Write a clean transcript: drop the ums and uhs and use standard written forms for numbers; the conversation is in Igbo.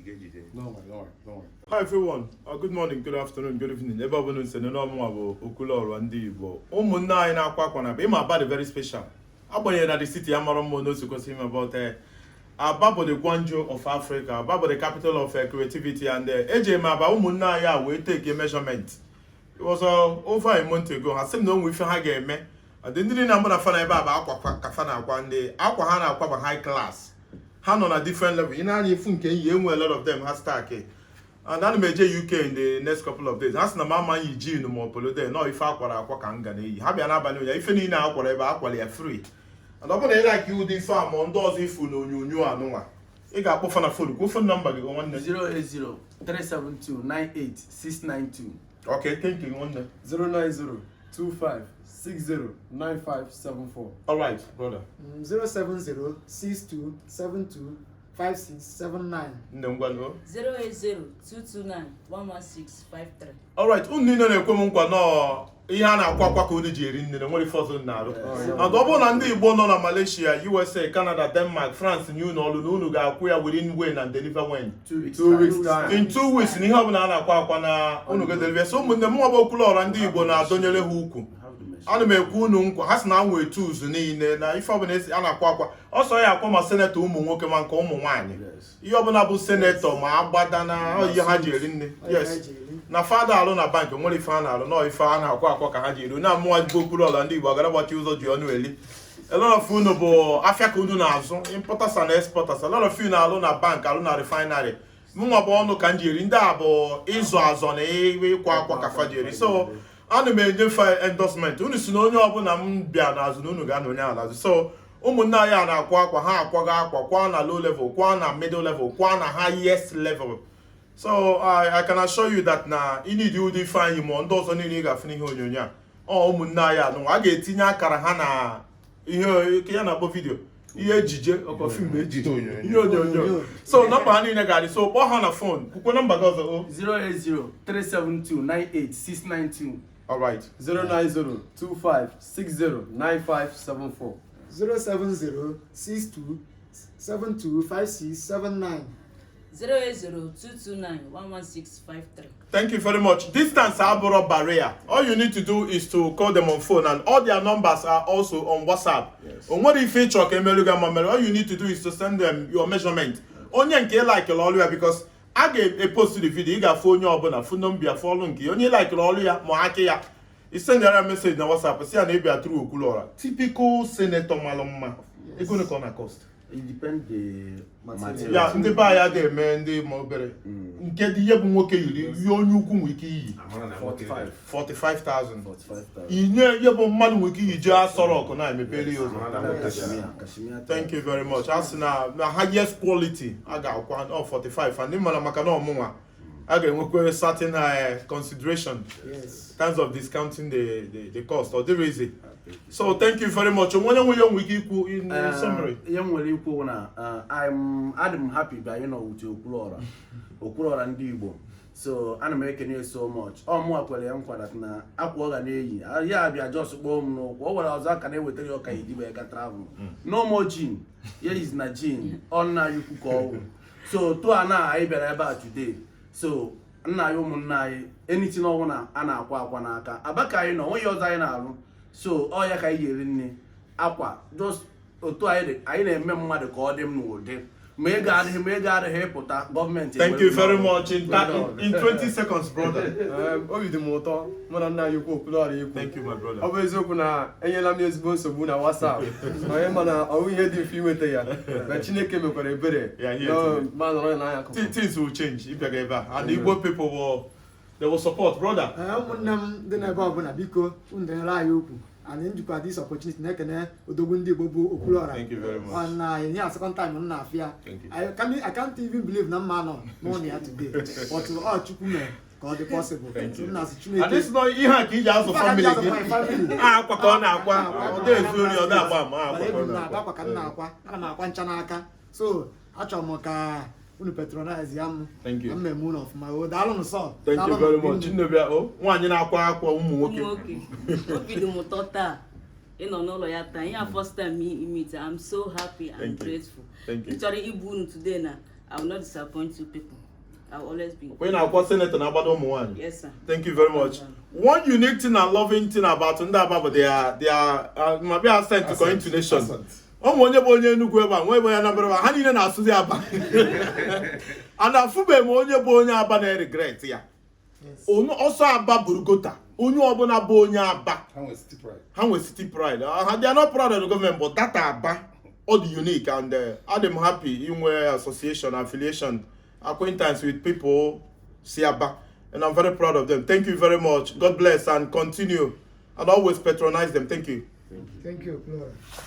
No, my lord, no. Hi everyone, good morning, good afternoon, good evening. Ebe ọbụla nse n'ọmụnwa bụ Okwuluora Ndi Igbo. Ụmụnne anyị na-akwa akwa na be ịma Aba dị very special. Agbanyeghị na the city ya mara mma n'otu kwesịrị ime about Aba bụ the Guangzhou of Africa. Aba bụ the capital of creativity and eji eme Aba ụmụnne anyị a wee take a measurement. It was over a month ago. Ha sị m na onwe ife ha ga-eme. Ndị niile na-amụ na fana ebe a bụ akwa ka fa na-akwa ndị akwa ha na-akwa bụ high class. Ha nọ na different level. Ị na-anya ifu nke enyi enwe a lot of them ha stack. And I'm going to UK in the next couple of days. That's not my man you gene no polo there. No, if I can get it. Have an avenue. If you need now, whatever, I free. And I'm going to like you the farm on those if you know you are no one. You got both on a phone. Go phone number. Go on 080 372 98692. Okay, thank you. 090 25 60 9574. All right, brother. 070 62 72 5679. 080-229-11653. All right, unu na-ekwe m nkwa nọ ihe a na-akwa akwa ka unu ji eri nne nwere fọzọ na-arụ. Na ọ bụ na ndị Igbo nọ na Malaysia, USA, Canada, Denmark, France, new n'ọlụ na unu ga-akwụ ya within when and deliver when? 2 weeks time. In 2 weeks, na ihe ọbụla a na-akwa akwa na unu ga-deliver. So ụmụnne m bụ Okwuluora Ndị Igbo na-adọnyere ha ukwu. Ana m ekwu unu nkwa ha si na anwe tools niile na ife ọbụla a na-akwa akwa ọsọ ya akwa ma senetọ ụmụ nwoke ma nke ụmụ nwaanyị ihe ọbụla bụ senetọ ma agbada na ihe ha ji eri nne yes na fada alụ na bank nwere ife a na-alụ na ife a na-akwa akwa ka ha ji eri na mmụọ bụ Okwuluora Ndị Igbo agara gbachi ụzọ ji ọnụ eli a lot of unu bụ afịa ka unu na-azụ importers and exporters a lot of you na-alụ na bank alụ na refinery mụnwa bụ ọnụ ka m ji eri ndị a bụ ịzụ azọ na ịkwa akwa ka fa ji eri so ana m enyefe endorsement unu si na onye ọbụla m bịa n'azụ na unu ga-anọ onye ala so ụmụnne anyị a na-akwa akwa ha akwaga akwa kwa na low level kwa na middle level kwa na highest level so I can assure you that na ị need ụdị ife anyị ma ndị ọzọ niile ị ga-afụ n'ihe onyonyo a ụmụnne anyị anụ a ga-etinye akara ha na ihe ya na-akpọ vidio ihe ejije ọkọ fim ejije ihe onyonyo so nọmba ha niile ga-adị so kpọọ ha na fon kwukwe nọmba gị ọzọ 080-372-98692. all right 090 25 60 9574. 070 62 72 5679. 080-229-11653. Thank you very much. Distance aboro barrier. All you need to do is to call them on phone, and all their numbers are also on WhatsApp. Yes. On what if all you need to do is to send them your measurement. Only nke like all you because I gave a post to the video. You got phone your phone number following you. Only like all you ya. You send a message on WhatsApp. See an area through Okwuluora. Typical senator maloma. It's going to cost. It depends the material. Yeah, ndị ba ya ga-eme ndị ma obere nke dị ihe bụ nwoke yiri ihe onye ukwu nwere ike iyi 45,000 inye ihe bụ mmadụ nwere ike iyi jee asọrọ ọkụ na-emepere ya ụzọ. Thank you very much. A sị na highest quality a ga-akwa 45 and mana maka na ọmụnwa a ga-enwekwa certain consideration in terms of discounting the cost or the reason. So thank you very much. When you in summary, I'm happy that you know with Okwuluora Ndi Igbo. So I'm making you so much. More that na akwa na ya bia just bomb no. What was that can with your travel. No more gin. Here is na gin. On na you cook. So to ana I be about today. So na yo munai anything no na ana akwa na aka. Abaka you know when you ọzọ na arụ. So all ya ka iji eri nne akwa just otu anyị na-eme mmadụ ka ọ dị m n'ụdị ma ego adịghị pụta gọọmenti. Thank you very much in 20 seconds brother. Obi dị m ụtọ mụ na nna anyị ukwu Okwuluora ikwu. Thank you my brother. Ọ bụ eziokwu na enyela m ezigbo nsogbu na WhatsApp onye ma na ọwụ ihe dị mfe inweta ya na Chineke mekwara ebere ma nọrọ n'anya akụkụ. Things will change if you get back and Igbo people will support brother. ụmụnne m dị n'ebe ọbụla biko unu denyere anyị okwu anyị njikwa this opportunity na-ekene odogwu ndị Igbo bụ Okwuluora. Thank you very much. na ihe second time m na-afịa I can't even believe na mma nọ n'ụlọ ya today but ọ Chukwu mee ka ọ dị possible. Thank you. Na Chineke And this no ihe a ka iji azụ family gị akwa ka ọ na-akwa ọ dị ezu ori ọ da-agba ama akwa ka m na-akwa ana m akwa ncha n'aka so achọrọ m ka unu patronize ya m mmemme unu ọfụma o daalụ nsọ. Thank you very much. Nnobịa nwaanyị na-akwa akwa ụmụ nwoke. Obi dị m ụtọ taa ịnọ n'ụlọ ya taa ihe first time me meet. I'm so happy and grateful. Thank you. Chọrọ ibu unu today na I will not disappoint you people. I will always be. When I was senator, Yes, sir. thank you very much. One unique thing and loving thing about Ndaba, they are maybe are sent to go into nation. Onye bụ onye Enugu ebe a, nwe ebe ya nambara ha niile na-asụzi Aba. And afụbe m onye bụ onye Aba na regret ya. Also Aba Burugota. Onye ọbụla bụ onye Aba. Ha nwe city pride. They are not proud of the government, but that Aba, all the unique, and I'm happy in where association, affiliation, acquaintance with people, see Aba, and I'm very proud of them. Thank you very much. God bless and continue, and always patronize them. Thank you. Thank you, Okwuluora.